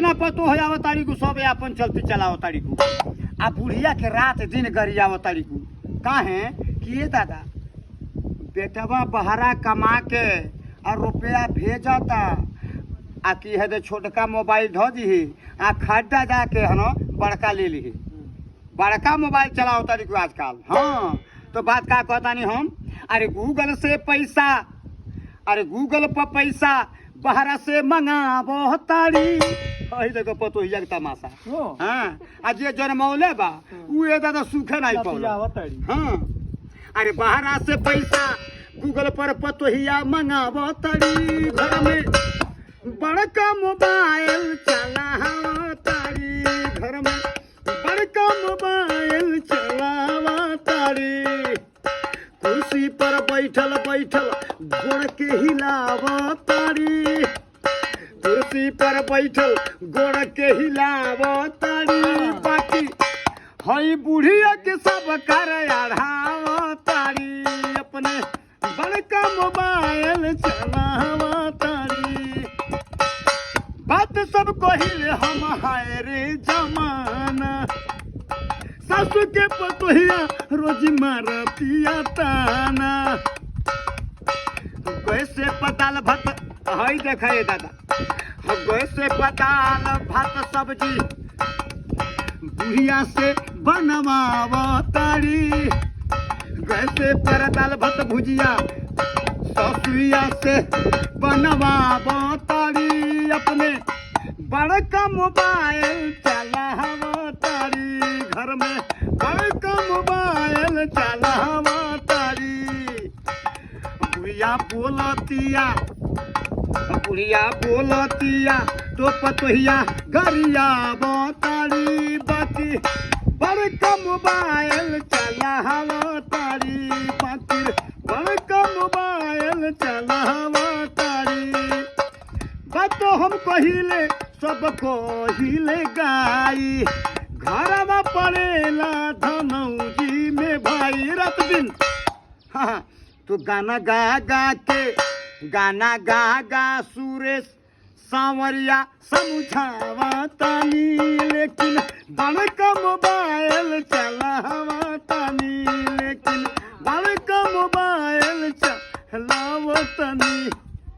ना पतो हो जाव तारी को सब अपन चलती चलाओ तारी को आ बुढ़िया के रात दिन गरियाव तारी को काहे कि ये दादा बेटवा बहरा कमा के और रुपया भेजता आ की है दे छोटका मोबाइल धो दी आ खड्डा जाके है ना बड़का ले ली बड़का मोबाइल चलाओ तारी को आजकल। हाँ तो बात का कहता नहीं हम अरे गूगल से पैसा अरे गूगल पर पैसा बहरा से मंगाबो तारी अही देखो पतो ही तमाशा। हाँ आज ये जनमौले बा उए दादा सूखे नहीं पौला। हाँ अरे बहरा से पैसा गूगल पर पतोहिया मंगाबो तारी घर में बड़का मोबाइल चलावा तारी घर में बड़का मोबाइल चलावा तारी कुर्सी पर बैठल बैठल गोड़ के हिलावा तारी कुर्सी पर बैठल गोड़ के हिलावा तारी बाकी हई बुढ़िया के सब कर अढ़ावा तारी अपने बड़का मोबाइल चलावा तारी बात सब कहिले हम हाय रे जमाना सासू के पतोहिया रोज मारतिया ताना कैसे पताल भात हई देखे दादा कैसे पताल भात सब्जी बुढ़िया से बनवावा तारी कैसे पर दाल भात भुजिया ससुरिया से बनवावा तारी अपने बड़का मोबाइल चलावा तारी घर में बड़का मोबाइल चलावा तारी बुढ़िया बोलतिया तो पतोहिया गरिया तारी बाकी बड़का मोबाइल चलावा तारी बाकी बड़का मोबाइल चलावा तारी बात तो हम कहिले सब कहिले गाई घर में पड़ेला धनौजी में भाई रात दिन। हाँ तो गाना गा सुरेश सांवरिया समझावा तानी लेकिन बड़का मोबाइल